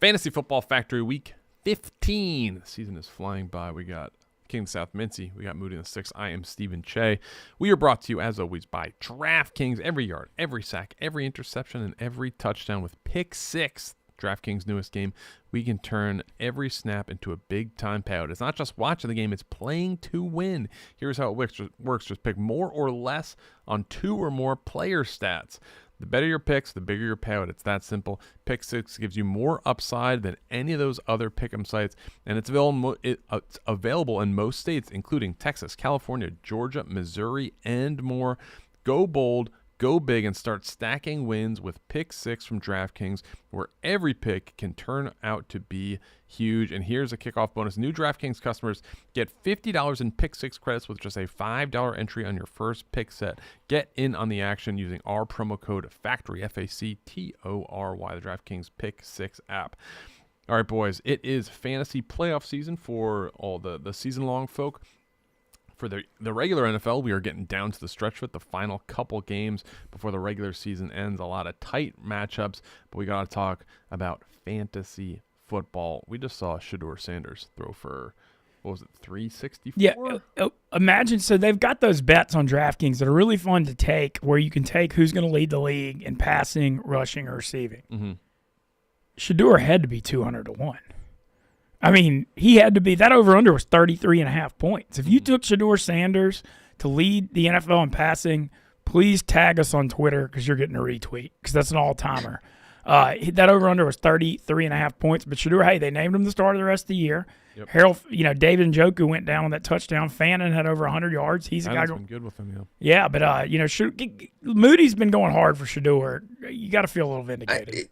Fantasy Football Factory Week 15. The season is flying by. We got King South Mintzy. We got Moody in the 6th. I am Stephen Cheah. We are brought to you, as always, by DraftKings. Every yard, every sack, every interception, and every touchdown with Pick 6. DraftKings' newest game. We can turn every snap into a big-time payout. It's not just watching the game, it's playing to win. Here's how it works. Just pick more or less on 2 or more player stats. The better your picks, the bigger your payout. It's that simple. Pick 6 gives you more upside than any of those other pick'em sites, and it's available in most states, including Texas, California, Georgia, Missouri, and more. Go bold, go big, and start stacking wins with Pick 6 from DraftKings, where every pick can turn out to be huge. And here's a kickoff bonus. New DraftKings customers get $50 in Pick 6 credits with just a $5 entry on your first pick set. Get in on the action using our promo code FACTORY, FACTORY, the DraftKings Pick 6 app. All right, boys, it is fantasy playoff season for all the season-long folk. For the regular NFL, we are getting down to the stretch with the final couple games before the regular season ends. A lot of tight matchups, but we got to talk about fantasy football. We just saw Shedeur Sanders throw for, what was it, 364? Yeah, imagine, so they've got those bets on DraftKings that are really fun to take, where you can take who's going to lead the league in passing, rushing, or receiving. Mm-hmm. Shedeur had to be 200 to 1. I mean, he had to be – that over-under was 33.5 points. If you took Shedeur Sanders to lead the NFL in passing, please tag us on Twitter because you're getting a retweet because that's an all-timer. That over-under was 33.5 points. But Shedeur, hey, they named him the starter the rest of the year. Yep. Harold, David Njoku went down on that touchdown. Fannin had over 100 yards. He's a guy been good with him, yeah. But, Moody's been going hard for Shedeur. You got to feel a little vindicated.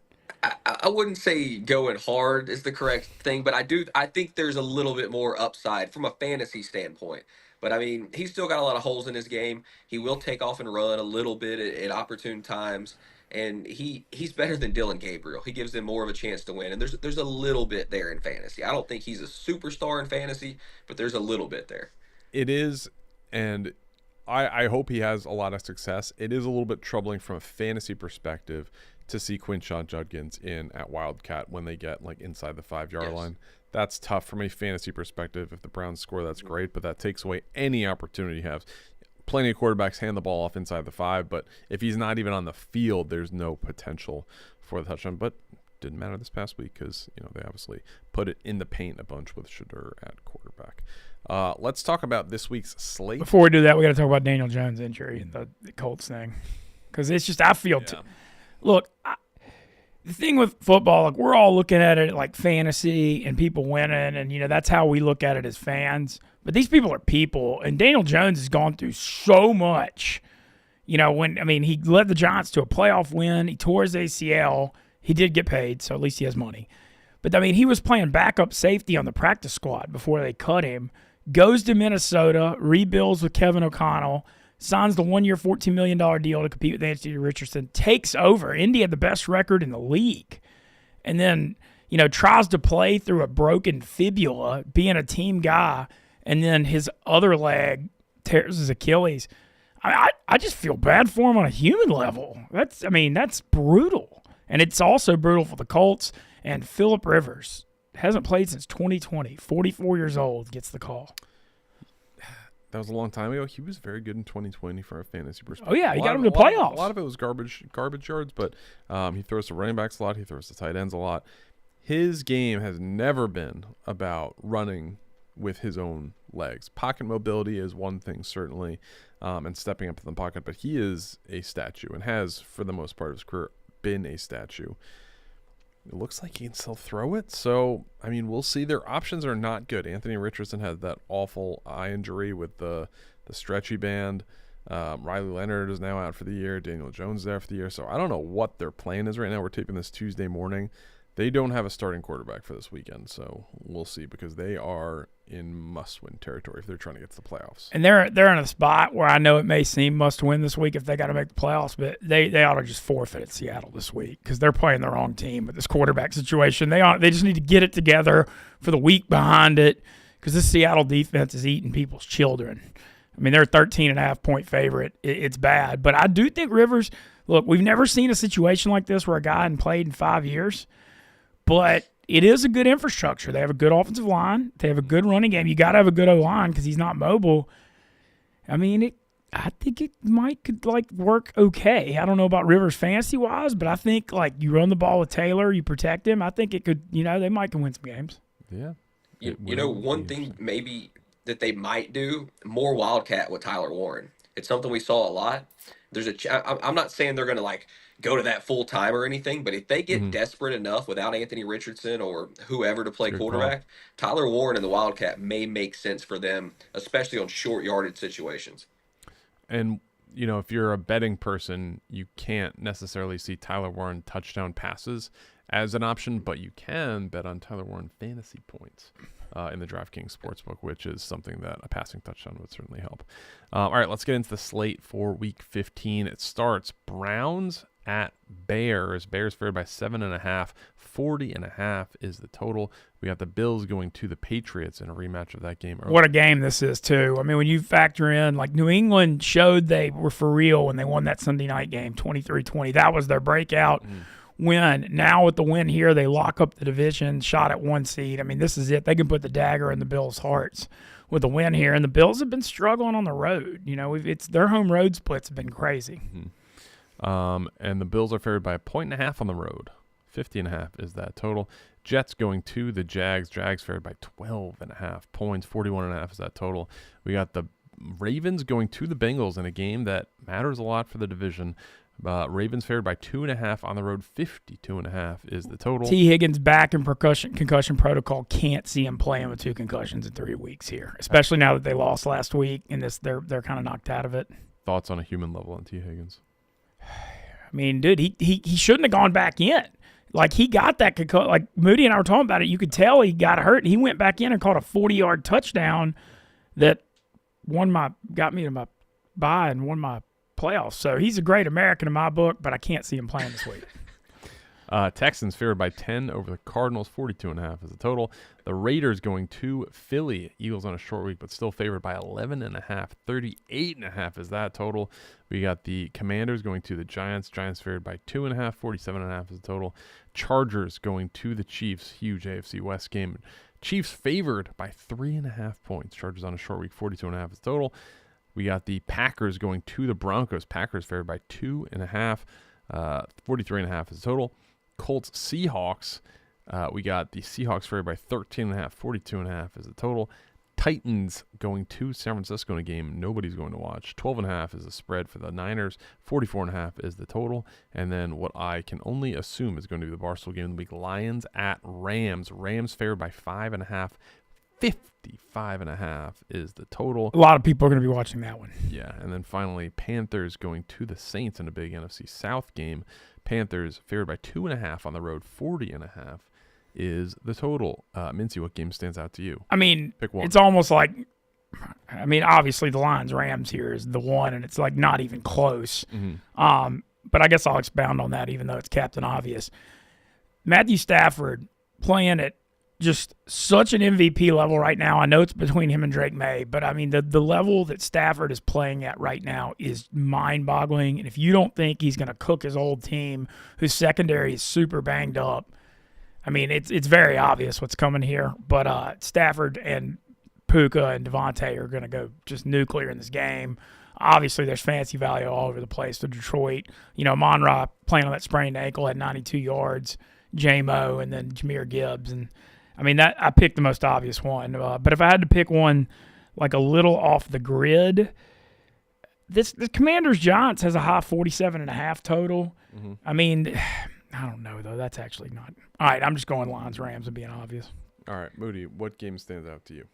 I wouldn't say going hard is the correct thing, but I think there's a little bit more upside from a fantasy standpoint. But, I mean, he's still got a lot of holes in his game. He will take off and run a little bit at opportune times. And he's better than Dylan Gabriel. He gives them more of a chance to win. And there's a little bit there in fantasy. I don't think he's a superstar in fantasy, but there's a little bit there. It is, and I hope he has a lot of success. It is a little bit troubling from a fantasy perspective to see Quinshon Judkins in at Wildcat when they get like inside the 5-yard line. That's tough from a fantasy perspective. If the Browns score, that's great, but that takes away any opportunity you have. Plenty of quarterbacks hand the ball off inside the 5, but if he's not even on the field, there's no potential for the touchdown. But didn't matter this past week because they obviously put it in the paint a bunch with Shedeur at quarterback. Let's talk about this week's slate. Before we do that, we got to talk about Daniel Jones' injury and the Colts thing, because it's just I feel look. The thing with football, like we're all looking at it like fantasy and people winning, and that's how we look at it as fans. But these people are people, and Daniel Jones has gone through so much. He led the Giants to a playoff win. He tore his ACL. He did get paid, so at least he has money. But he was playing backup safety on the practice squad before they cut him. Goes to Minnesota, rebuilds with Kevin O'Connell, signs the 1-year, $14 million deal to compete with Anthony Richardson, takes over. Indy had the best record in the league. And then, tries to play through a broken fibula, being a team guy, and then his other leg tears his Achilles. I just feel bad for him on a human level. That's brutal. And it's also brutal for the Colts. And Phillip Rivers hasn't played since 2020. 44 years old, gets the call. That was a long time ago. He was very good in 2020 from a fantasy perspective. Oh, yeah, he got him to playoffs. A lot of it was garbage yards, but he throws to running backs a lot. He throws to tight ends a lot. His game has never been about running with his own legs. Pocket mobility is one thing, certainly, and stepping up in the pocket, but he is a statue and has, for the most part of his career, been a statue. It looks like he can still throw it. So, we'll see. Their options are not good. Anthony Richardson had that awful eye injury with the stretchy band. Riley Leonard is now out for the year. Daniel Jones is there for the year. So, I don't know what their plan is right now. We're taping this Tuesday morning. They don't have a starting quarterback for this weekend. So, we'll see because they are in must-win territory if they're trying to get to the playoffs. And they're in a spot where I know it may seem must-win this week if they got to make the playoffs, but they ought to just forfeit at Seattle this week because they're playing the wrong team with this quarterback situation. They just need to get it together for the week behind it because this Seattle defense is eating people's children. They're a 13.5-point favorite. It's bad. But I do think Rivers – look, we've never seen a situation like this where a guy hadn't played in 5 years. but it is a good infrastructure. They have a good offensive line. They have a good running game. You got to have a good O-line because he's not mobile. I mean, I think it could work okay. I don't know about Rivers fantasy-wise, but I think, you run the ball with Taylor, you protect him, I think it could, they might win some games. Yeah. One thing maybe that they might do, more Wildcat with Tyler Warren. It's something we saw a lot. I'm not saying they're going to go to that full time or anything, but if they get desperate enough without Anthony Richardson or whoever to play quarterback, Tyler Warren and the Wildcat may make sense for them, especially on short yardage situations. And, if you're a betting person, you can't necessarily see Tyler Warren touchdown passes as an option, but you can bet on Tyler Warren fantasy points in the DraftKings Sportsbook, which is something that a passing touchdown would certainly help. All right, let's get into the slate for Week 15. It starts Browns at Bears. Bears favored by 7.5. 40.5 is the total. We got the Bills going to the Patriots in a rematch of that game earlier. What a game this is, too. I mean, when you factor in, New England showed they were for real when they won that Sunday night game, 23-20. That was their breakout win. Now with the win here, they lock up the division, shot at 1 seed. I mean, this is it. They can put the dagger in the Bills' hearts with a win here. And the Bills have been struggling on the road. It's their home road splits have been crazy. And the Bills are favored by 1.5 on the road. 50.5 is that total. Jets going to the Jags. Jags favored by 12.5 points. 41.5 is that total. We got the Ravens going to the Bengals in a game that matters a lot for the division. Ravens favored by 2.5 on the road. 52.5 is the total. T. Higgins back in concussion protocol. Can't see him playing with 2 concussions in 3 weeks here, especially now that they lost last week and they're kind of knocked out of it. Thoughts on a human level on T. Higgins? I mean, dude, he shouldn't have gone back in. He got that concussion. Moody and I were talking about it. You could tell he got hurt. He went back in and caught a 40-yard touchdown that got me to my bye and won my playoffs. So he's a great American in my book, but I can't see him playing this week. Texans favored by 10 over the Cardinals. 42.5 is the total. The Raiders going to Philly. Eagles on a short week, but still favored by 11.5. 38.5 is that total. We got the Commanders going to the Giants. Giants favored by 2.5. 47.5 is the total. Chargers going to the Chiefs. Huge AFC West game. Chiefs favored by 3.5 points. Chargers on a short week. 42.5 is the total. We got the Packers going to the Broncos. Packers favored by 2.5. 43.5 is the total. Colts Seahawks. We got the Seahawks favored by 13.5. 42.5 is the total. Titans going to San Francisco in a game nobody's going to watch. 12.5 is the spread for the Niners. 44.5 is the total. And then what I can only assume is going to be the Barstool game of the week, Lions at Rams. Rams favored by 5.5. 55.5 is the total. A lot of people are going to be watching that one. Yeah, and then finally, Panthers going to the Saints in a big NFC South game. Panthers favored by 2.5 on the road. 40.5 is the total. Mintzy, what game stands out to you? I mean, pick one. It's almost obviously the Lions Rams here is the one, and it's not even close. Mm-hmm. But I guess I'll expound on that, even though it's Captain Obvious. Matthew Stafford playing at just such an MVP level right now. I know it's between him and Drake May, but I mean the level that Stafford is playing at right now is mind-boggling. And if you don't think he's going to cook his old team, whose secondary is super banged up, I mean it's very obvious what's coming here. But Stafford and Puka and Devontae are going to go just nuclear in this game. Obviously, there's fantasy value all over the place to Detroit. Monra playing on that sprained ankle had 92 yards. J-Mo and then Jahmyr Gibbs and. I mean, that I picked the most obvious one. But if I had to pick one a little off the grid, the Commanders-Giants has a high 47.5 total. Mm-hmm. I mean, I don't know, though. That's actually not. All right, I'm just going Lions-Rams and being obvious. All right, Moody, what game stands out to you?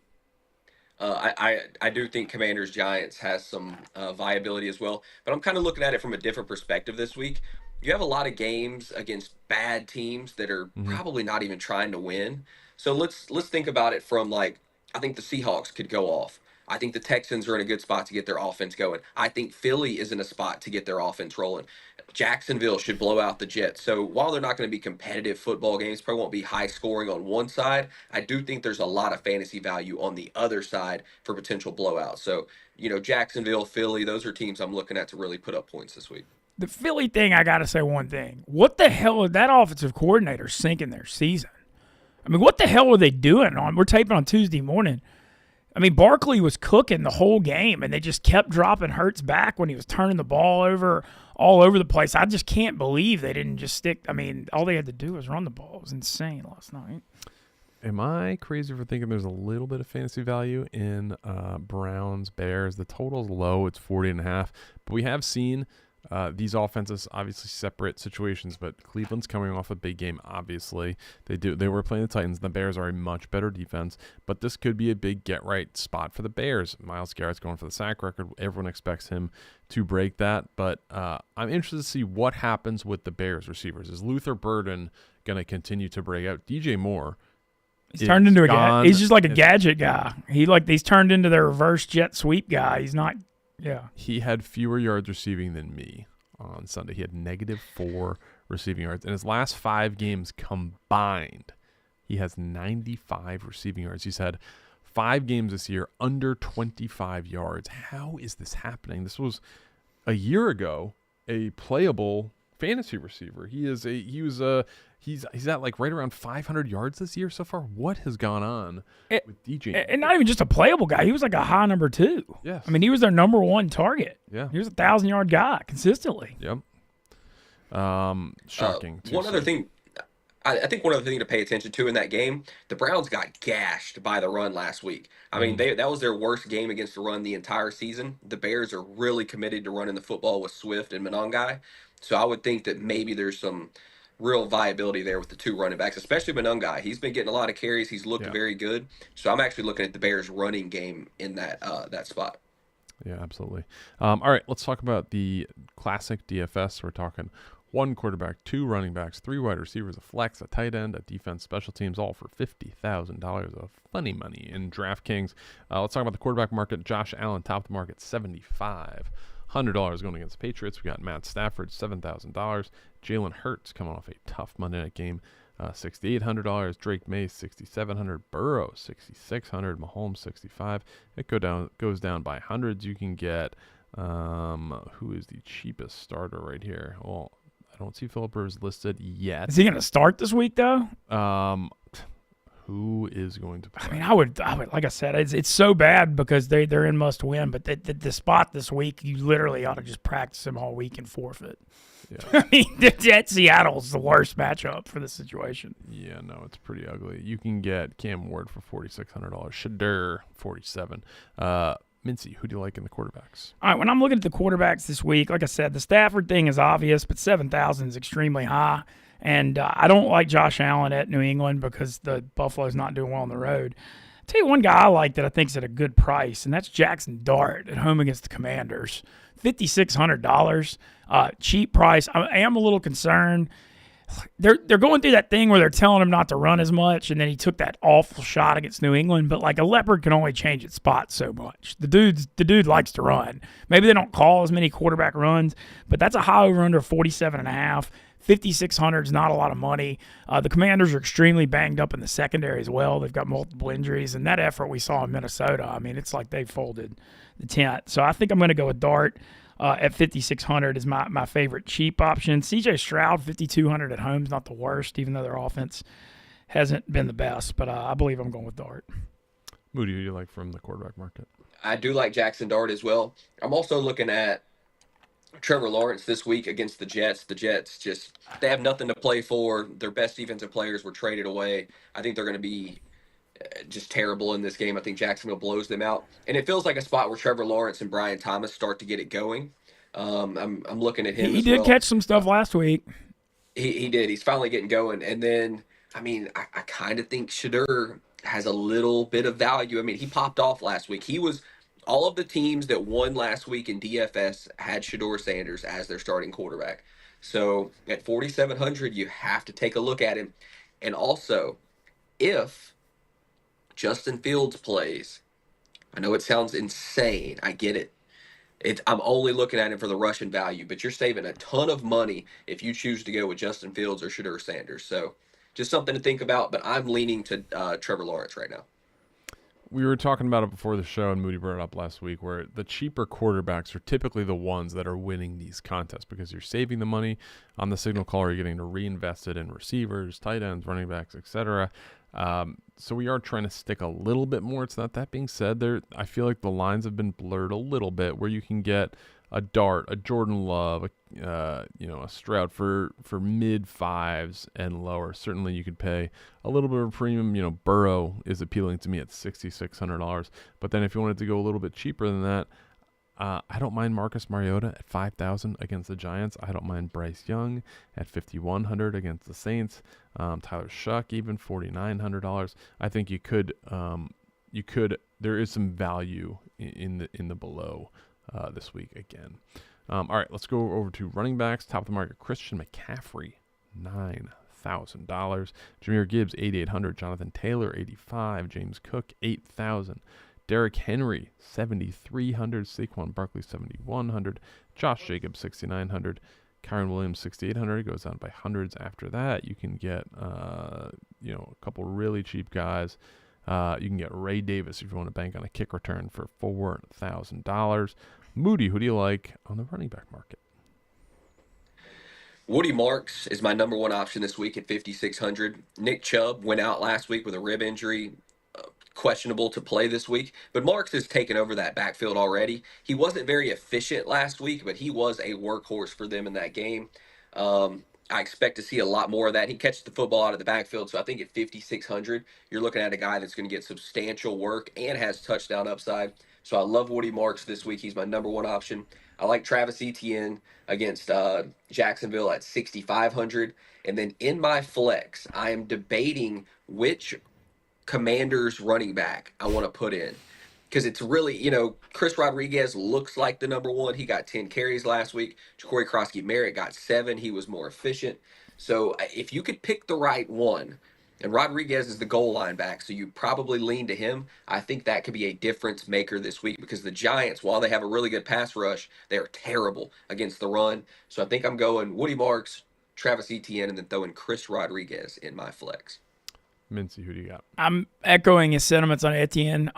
I do think Commanders-Giants has some viability as well, but I'm kind of looking at it from a different perspective this week. You have a lot of games against bad teams that are probably not even trying to win. So let's think about it from I think the Seahawks could go off. I think the Texans are in a good spot to get their offense going. I think Philly is in a spot to get their offense rolling. Jacksonville should blow out the Jets. So while they're not going to be competitive football games, probably won't be high scoring on one side, I do think there's a lot of fantasy value on the other side for potential blowouts. So, Jacksonville, Philly, those are teams I'm looking at to really put up points this week. The Philly thing, I got to say one thing. What the hell is that offensive coordinator sinking their season? I mean, what the hell were they doing? We're taping on Tuesday morning. I mean, Barkley was cooking the whole game, and they just kept dropping Hurts back when he was turning the ball over all over the place. I just can't believe they didn't just stick. I mean, all they had to do was run the ball. It was insane last night. Am I crazy for thinking there's a little bit of fantasy value in Browns, Bears? The total's low. It's 40.5. But we have seen these offenses, obviously separate situations, but Cleveland's coming off a big game, obviously. They were playing the Titans. The Bears are a much better defense, but this could be a big get-right spot for the Bears. Myles Garrett's going for the sack record. Everyone expects him to break that, but I'm interested to see what happens with the Bears receivers. Is Luther Burden going to continue to break out? DJ Moore, he's turned into he's just like a gadget guy. He's turned into their reverse jet sweep guy. He's not. Yeah. He had fewer yards receiving than me on Sunday. He had -4 receiving yards. In his last 5 games combined, he has 95 receiving yards. He's had 5 games this year under 25 yards. How is this happening? This was a year ago a playable fantasy receiver. He's at like right around 500 yards this year so far. What has gone on with DJ? And not even just a playable guy. He was like a high number 2. Yes. I mean, he was their number 1 target. Yeah. He was a 1,000-yard guy consistently. Yep. Shocking. One other thing. I think one other thing to pay attention to in that game, the Browns got gashed by the run last week. I mean, that was their worst game against the run the entire season. The Bears are really committed to running the football with Swift and Monangai. So I would think that maybe there's some real viability there with the 2 running backs, especially Monangai. He's been getting a lot of carries. He's looked very good. So I'm actually looking at the Bears running game in that spot. Yeah, absolutely. All right, let's talk about the classic DFS. We're talking 1 quarterback, 2 running backs, 3 wide receivers, a flex, a tight end, a defense, special teams, all for $50,000 of funny money in DraftKings. Let's talk about the quarterback market. Josh Allen, top of the market, $7,500 going against the Patriots. We got Matt Stafford, $7,000. Jalen Hurts coming off a tough Monday night game, $6,800. Drake May, $6,700. Burrow, $6,600. Mahomes, $6,500. It goes down by hundreds. You can get who is the cheapest starter right here? Well, I don't see Philip Rivers listed yet. Is he going to start this week though? Who is going to play? I mean, I would like I said, it's so bad because they're in must win, but the spot this week, you literally ought to just practice him all week and forfeit. Yeah. I mean, Seattle's the worst matchup for this situation. Yeah, no, it's pretty ugly. You can get Cam Ward for $4,600. Shadur, $47. Mintzy, who do you like in the quarterbacks? All right, when I'm looking at the quarterbacks this week, like I said, the Stafford thing is obvious, but 7,000 is extremely high. And I don't like Josh Allen at New England because the Buffalo's not doing well on the road. I'll tell you one guy I like that I think is at a good price, and that's Jackson Dart at home against the Commanders. $5,600, cheap price. I am a little concerned. They're going through that thing where they're telling him not to run as much, and then he took that awful shot against New England. But like a leopard can only change its spot so much. The dude likes to run. Maybe they don't call as many quarterback runs, but that's a high over under 47.5. 5,600 is not a lot of money. The Commanders are extremely banged up in the secondary as well. They've got multiple injuries, and that effort we saw in Minnesota, I mean, it's like they folded the tent. So I think I'm going to go with Dart. At 5,600 is my favorite cheap option. CJ Stroud, 5,200 at home is not the worst, even though their offense hasn't been the best. But I believe I'm going with Dart. Moody, who do you like from the quarterback market? I do like Jackson Dart as well. I'm also looking at Trevor Lawrence this week against the Jets. The Jets they have nothing to play for. Their best defensive players were traded away. I think they're going to be just terrible in this game. I think Jacksonville blows them out. And it feels like a spot where Trevor Lawrence and Brian Thomas start to get it going. I'm looking at him. He did catch some stuff last week. He did. He's finally getting going. And then, I mean, I kind of think Shadur has a little bit of value. I mean, he popped off last week. All of the teams that won last week in DFS had Shadur Sanders as their starting quarterback. So at 4,700, you have to take a look at him. And also, if Justin Fields plays, I know it sounds insane. I get it. I'm only looking at him for the rushing value, but you're saving a ton of money if you choose to go with Justin Fields or Shadur Sanders. So just something to think about, but I'm leaning to Trevor Lawrence right now. we were talking about it before the show, and Moody brought it up last week, where the cheaper quarterbacks are typically the ones that are winning these contests because you're saving the money on the signal caller, you're getting to reinvest it in receivers, tight ends, running backs, etc. So we are trying to stick a little bit more. It's not that being said, I feel like the lines have been blurred a little bit, where you can get a Dart, a Jordan Love, a Stroud for mid fives and lower. Certainly, you could pay a little bit of a premium. Burrow is appealing to me at $6,600. But then if you wanted to go a little bit cheaper than that, I don't mind Marcus Mariota at $5,000 against the Giants. I don't mind Bryce Young at $5,100 against the Saints. Tyler Shuck even $4,900. I think you could. There is some value in the below this week again. All right, let's go over to running backs. Top of the market, Christian McCaffrey, $9,000. Jahmyr Gibbs, $8,800. Jonathan Taylor, $8,500. James Cook, $8,000. Derrick Henry, $7,300. Saquon Barkley, $7,100. Josh Jacobs, $6,900. Kyron Williams, $6,800. It goes down by hundreds after that. You can get a couple really cheap guys. You can get Ray Davis if you want to bank on a kick return for $4,000. Moody, who do you like on the running back market? Woody Marks is my number one option this week at 5,600. Nick Chubb went out last week with a rib injury, questionable to play this week, but Marks has taken over that backfield already. He wasn't very efficient last week, but he was a workhorse for them in that game. I expect to see a lot more of that. He catches the football out of the backfield, so I think at 5,600, you're looking at a guy that's going to get substantial work and has touchdown upside. So I love Woody Marks this week. He's my number one option. I like Travis Etienne against Jacksonville at 6,500. And then in my flex, I am debating which Commanders running back I want to put in. Because it's really, Chris Rodriguez looks like the number one. He got 10 carries last week. Ja'Cory Krosky-Merritt got 7. He was more efficient. So if you could pick the right one, and Rodriguez is the goal line back, so you probably lean to him. I think that could be a difference maker this week because the Giants, while they have a really good pass rush, they are terrible against the run. So I think I'm going Woody Marks, Travis Etienne, and then throwing Chris Rodriguez in my flex. Mintzy, who do you got? I'm echoing his sentiments on Etienne.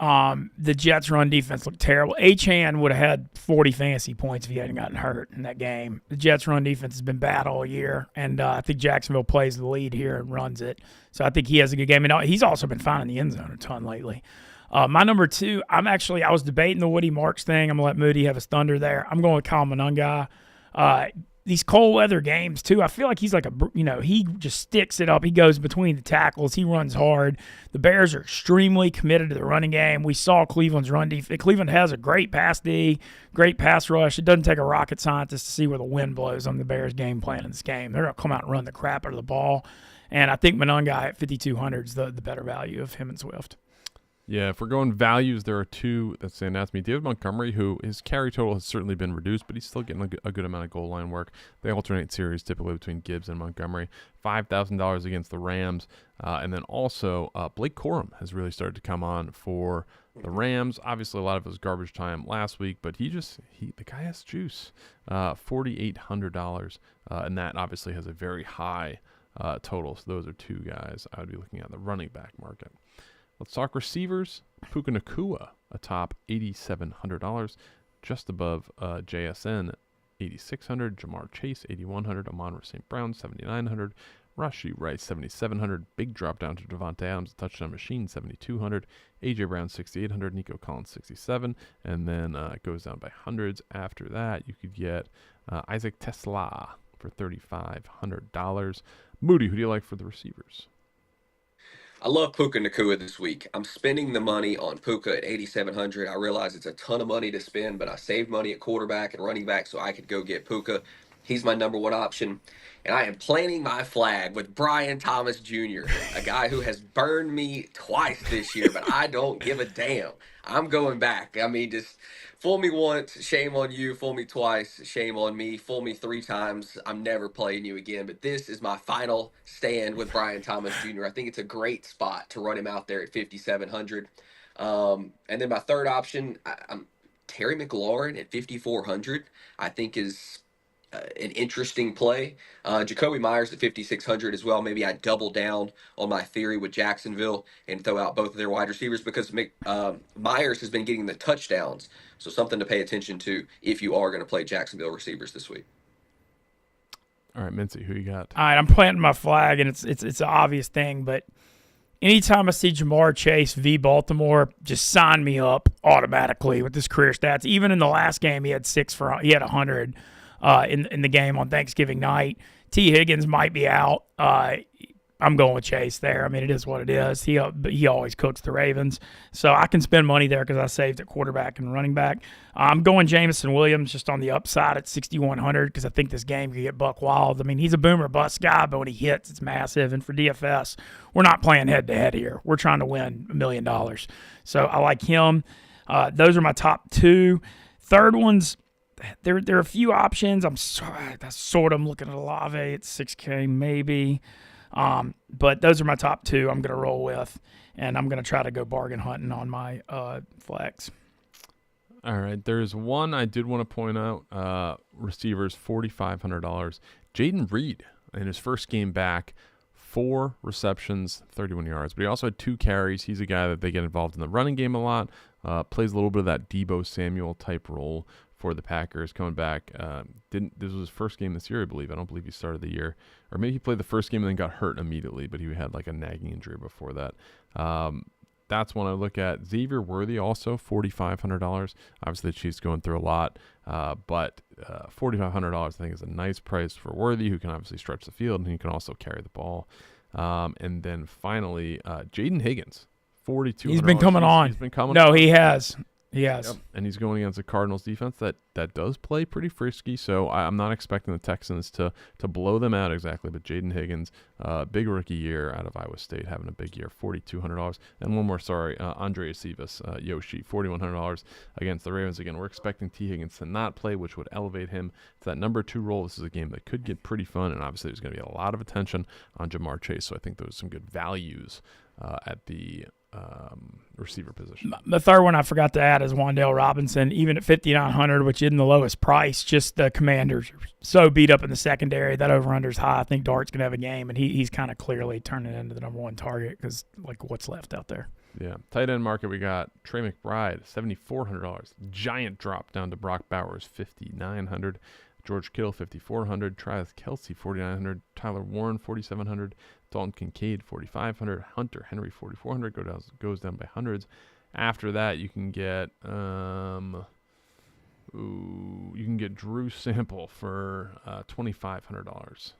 The Jets' run defense looked terrible. Achane would have had 40 fantasy points if he hadn't gotten hurt in that game. The Jets' run defense has been bad all year, and I think Jacksonville plays the lead here and runs it. So I think he has a good game. And he's also been finding the end zone a ton lately. My number two, I was debating the Woody Marks thing. I'm going to let Moody have his thunder there. I'm going with Kyle Monunga. These cold weather games, too, I feel like he's like he just sticks it up. He goes between the tackles. He runs hard. The Bears are extremely committed to the running game. We saw Cleveland's run defense. Cleveland has a great pass D, great pass rush. It doesn't take a rocket scientist to see where the wind blows on the Bears' game plan in this game. They're going to come out and run the crap out of the ball. And I think Monunga at 5,200 is the better value of him and Swift. Yeah, if we're going values, there are two that stand out to me. David Montgomery, who his carry total has certainly been reduced, but he's still getting a good amount of goal line work. They alternate series typically between Gibbs and Montgomery. $5,000 against the Rams. And then also Blake Corum has really started to come on for the Rams. Obviously, a lot of it was garbage time last week, but the guy has juice. $4,800. And that obviously has a very high total. So those are two guys I would be looking at the running back market. Let's talk receivers. Puka Nacua, atop $8,700, just above JSN, $8,600. Jamar Chase, $8,100. Amon-Ra St. Brown, $7,900. Rashee Rice, $7,700. Big drop down to Devontae Adams, touchdown machine, $7,200. A.J. Brown, $6,800. Nico Collins, $67. And then it goes down by hundreds. After that, you could get Isaac Tesla for $3,500. Moody, who do you like for the receivers? I love Puka Nacua this week. I'm spending the money on Puka at 8,700. I realize it's a ton of money to spend, but I saved money at quarterback and running back so I could go get Puka. He's my number one option. And I am planting my flag with Brian Thomas Jr., a guy who has burned me twice this year, but I don't give a damn. I'm going back. I mean, just fool me once, shame on you. Fool me twice, shame on me. Fool me 3 times, I'm never playing you again. But this is my final stand with Brian Thomas Jr. I think it's a great spot to run him out there at 5,700. And then my third option, I'm Terry McLaurin at 5,400. I think is an interesting play. Jacoby Myers at 5,600 as well. Maybe I double down on my theory with Jacksonville and throw out both of their wide receivers because Myers has been getting the touchdowns. So something to pay attention to if you are going to play Jacksonville receivers this week. All right, Mintzy, who you got? All right, I'm planting my flag, and it's an obvious thing, but anytime I see Jamar Chase v. Baltimore, just sign me up automatically with his career stats. Even in the last game, he had 100 in the game on Thanksgiving night. T. Higgins might be out. I'm going with Chase there. I mean, it is what it is. He always cooks the Ravens. So I can spend money there because I saved at quarterback and running back. I'm going Jameson Williams just on the upside at 6,100 because I think this game could get buck wild. I mean, he's a boomer bust guy, but when he hits, it's massive. And for DFS, we're not playing head-to-head here. We're trying to win $1 million. So I like him. Those are my top two. Third one's, there are a few options. I'm looking at Olave at 6K maybe. But those are my top two I'm going to roll with, and I'm going to try to go bargain hunting on my flex. All right, there's one I did want to point out. Receivers, $4,500. Jaden Reed, in his first game back, 4 receptions, 31 yards. But he also had 2 carries. He's a guy that they get involved in the running game a lot. Plays a little bit of that Deebo Samuel type role for the Packers coming back. This was his first game this year, I believe. I don't believe he started the year. Or maybe he played the first game and then got hurt immediately, but he had like a nagging injury before that. That's one I look at. Xavier Worthy also, $4,500. Obviously, the Chiefs going through a lot, but $4,500 I think is a nice price for Worthy, who can obviously stretch the field, and he can also carry the ball. And then finally, Jaden Higgins, $4,200. He's been coming on. He's been coming. No, he has. Yes. Yep. And he's going against a Cardinals defense that does play pretty frisky, so I'm not expecting the Texans to blow them out exactly, but Jaden Higgins, big rookie year out of Iowa State, having a big year, $4,200. And one more, Andre Acevas, Yoshi, $4,100 against the Ravens. Again, we're expecting T. Higgins to not play, which would elevate him to that number 2 role. This is a game that could get pretty fun, and obviously there's going to be a lot of attention on Jamar Chase, so I think there's some good values at the receiver position. The third one I forgot to add is Wan'Dale Robinson, even at 5,900, which isn't the lowest price. Just the Commanders are so beat up in the secondary. That over/under is high. I think Dart's gonna have a game, and he's kind of clearly turning into the number 1 target because like what's left out there. Yeah, tight end market, we got Trey McBride, $7,400. Giant drop down to Brock Bowers, $5,900. George Kittle, $5,400. Travis Kelce, $4,900. Tyler Warren, $4,700. Dalton Kincaid, $4,500. Hunter Henry, $4,400. Goes down by hundreds. After that, you can get Drew Sample for $2,500.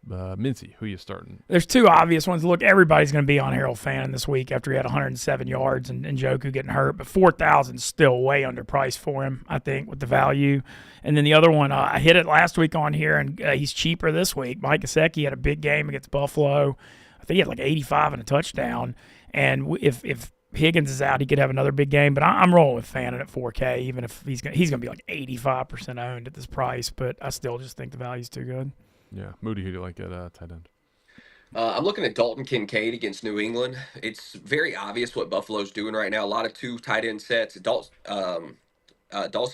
Mintzy, who you starting? There's 2 obvious ones. Look, everybody's going to be on Harold Fannin this week after he had 107 yards and Njoku getting hurt, but 4,000 is still way underpriced for him, I think, with the value. And then the other one, I hit it last week on here, and he's cheaper this week. Mike Gesicki had a big game against Buffalo. I think he had like 85 and a touchdown. And if Higgins is out, he could have another big game. But I'm rolling with Fannin at 4K, even if he's going to be like 85% owned at this price. But I still just think the value's too good. Yeah, Moody, who do you like at tight end? I'm looking at Dalton Kincaid against New England. It's very obvious what Buffalo's doing right now. A lot of 2 tight end sets. Dawson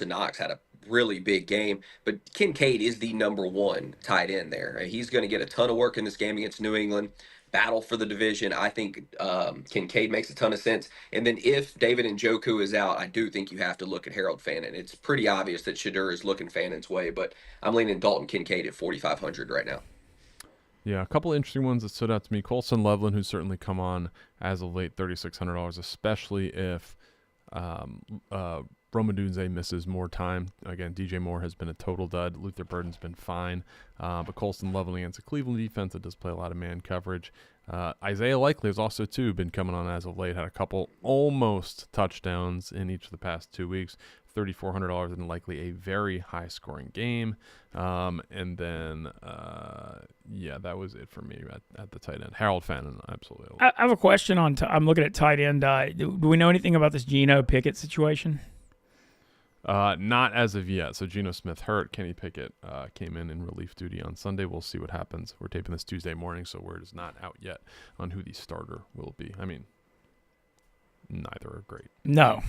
Knox had a really big game, but Kincaid is the number 1 tight end there. He's going to get a ton of work in this game against New England. Battle for the division. I think Kincaid makes a ton of sense. And then if David Njoku is out, I do think you have to look at Harold Fannin. It's pretty obvious that Shadur is looking Fannin's way, but I'm leaning Dalton Kincaid at 4,500 right now. Yeah, a couple of interesting ones that stood out to me. Colson Loveland, who's certainly come on as of late, $3,600, especially if Rome Odunze misses more time. Again, DJ Moore has been a total dud. Luther Burden's been fine. But Colson Loveland against a Cleveland defense that does play a lot of man coverage. Isaiah Likely has also, too, been coming on as of late. Had a couple almost touchdowns in each of the past 2 weeks. $3,400 and likely a very high-scoring game. And then, that was it for me at the tight end. Harold Fannin, absolutely. I have a question on I'm looking at tight end. Do we know anything about this Geno Pickett situation? Not as of yet. So Geno Smith hurt. Kenny Pickett came in relief duty on Sunday. We'll see what happens. We're taping this Tuesday morning, so word is not out yet on who the starter will be. I mean, neither are great. No.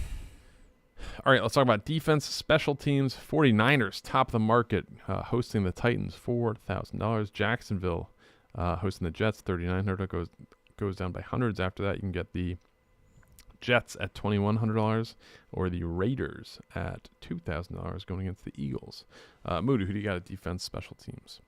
All right, let's talk about defense, special teams. 49ers top the market, hosting the Titans, $4,000. Jacksonville hosting the Jets, $3,900. Goes down by hundreds. After that, you can get the Jets at $2,100 or the Raiders at $2,000 going against the Eagles. Moody, who do you got at defense, special teams?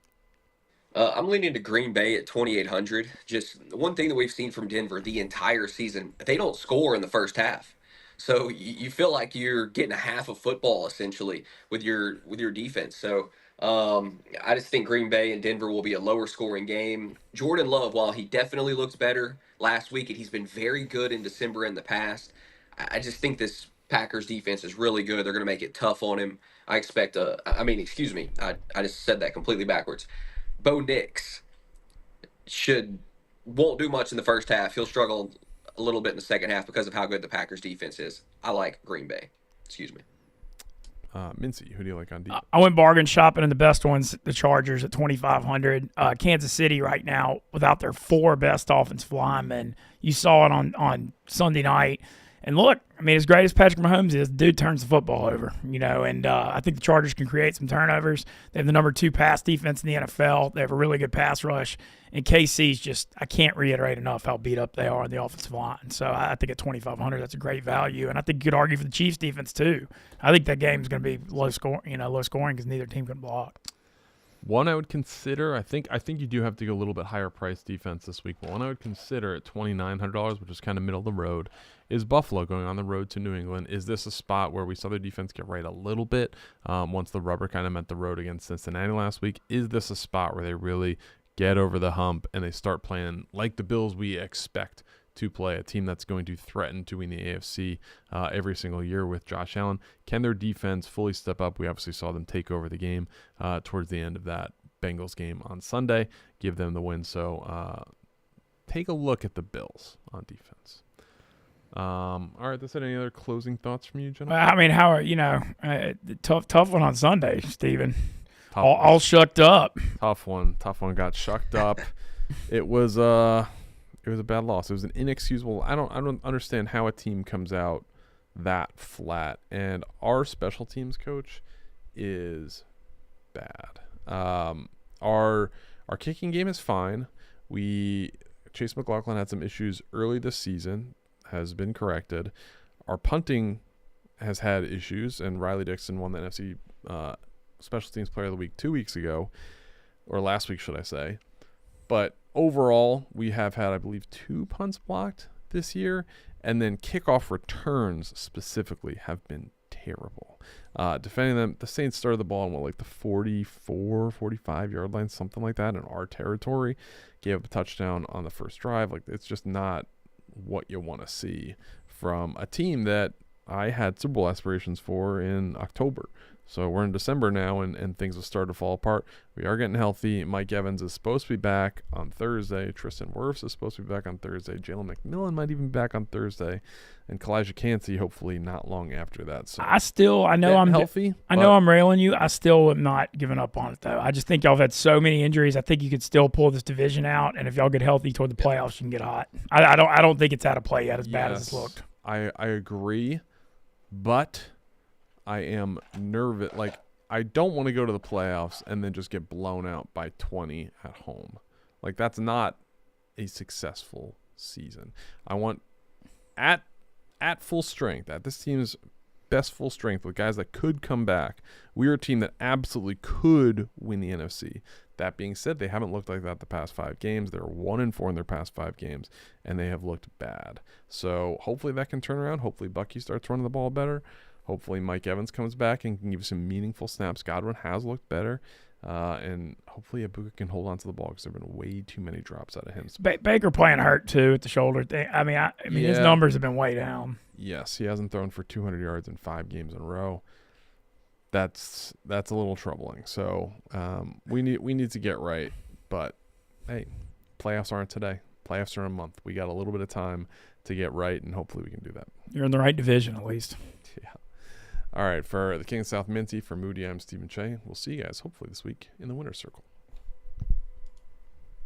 I'm leaning to Green Bay at 2,800. Just one thing that we've seen from Denver the entire season, they don't score in the first half. So you feel like you're getting a half of football essentially with your defense. So I just think Green Bay and Denver will be a lower scoring game. Jordan Love, while he definitely looks better last week, and he's been very good in December in the past, I just think this Packers defense is really good. They're going to make it tough on him. I expect excuse me, I just said that completely backwards. Bo Nix won't do much in the first half. He'll struggle a little bit in the second half because of how good the Packers defense is. I like Green Bay. Excuse me. Mintzy, who do you like on defense? I went bargain shopping, and the best ones, the Chargers at 2,500. Kansas City right now, without their 4 best offensive linemen, you saw it on Sunday night. And look, I mean, as great as Patrick Mahomes is, the dude turns the football over, and I think the Chargers can create some turnovers. They have the number 2 pass defense in the NFL. They have a really good pass rush. And KC's just, I can't reiterate enough how beat up they are on the offensive line. So I think at 2,500, that's a great value. And I think you could argue for the Chiefs defense too. I think that game is going to be low scoring because neither team can block. One I would consider, I think you do have to go a little bit higher price defense this week, but one I would consider at $2,900, which is kind of middle of the road, is Buffalo going on the road to New England. Is this a spot where we saw their defense get right a little bit once the rubber kind of met the road against Cincinnati last week? Is this a spot where they really get over the hump and they start playing like the Bills we expect to play, a team that's going to threaten to win the AFC every single year with Josh Allen? Can their defense fully step up? We obviously saw them take over the game towards the end of that Bengals game on Sunday, give them the win. So take a look at the Bills on defense. All right, that's it. Any other closing thoughts from you, gentlemen? I mean, how are tough one on Sunday, Steven. All shucked up. Tough one. Got shucked up. It was a bad loss. It was an inexcusable. I don't understand how a team comes out that flat. And our special teams coach is bad. Our kicking game is fine. Chase McLaughlin had some issues early this season, has been corrected. Our punting has had issues, and Riley Dixon won the NFC Special Teams Player of the Week 2 weeks ago, or last week, should I say. But overall, we have had, I believe, 2 punts blocked this year, and then kickoff returns specifically have been terrible. Defending them, the Saints started the ball on the 44, 45-yard line, something like that, in our territory. Gave up a touchdown on the first drive. It's just not what you want to see from a team that I had Super Bowl aspirations for in October. So we're in December now, and things have started to fall apart. We are getting healthy. Mike Evans is supposed to be back on Thursday. Tristan Wirfs is supposed to be back on Thursday. Jalen McMillan might even be back on Thursday. And Kalijah Cansey, hopefully not long after that. So I know I'm healthy. I know I'm railing you. I still am not giving up on it, though. I just think y'all have had so many injuries. I think you could still pull this division out. And if y'all get healthy toward the playoffs, you can get hot. I don't think it's out of play yet as bad as it's looked. I agree, but I am nervous. I don't want to go to the playoffs and then just get blown out by 20 at home. That's not a successful season. I want at full strength, at this team's best full strength with guys that could come back. We are a team that absolutely could win the NFC. That being said, they haven't looked like that the past 5 games. They're 1-4 in their past 5 games, and they have looked bad. So hopefully that can turn around. Hopefully Bucky starts running the ball better. Hopefully Mike Evans comes back and can give some meaningful snaps. Godwin has looked better. And hopefully Ibuka can hold on to the ball because there have been way too many drops out of him. Baker playing hurt, too, at the shoulder thing. I mean, his numbers have been way down. Yes, he hasn't thrown for 200 yards in 5 games in a row. That's a little troubling. So we need to get right. But, hey, playoffs aren't today. Playoffs are in a month. We got a little bit of time to get right, and hopefully we can do that. You're in the right division, at least. Yeah. All right, for the King of South Mintzy, for Moody, I'm Stephen Cheah. We'll see you guys hopefully this week in the Winner's Circle.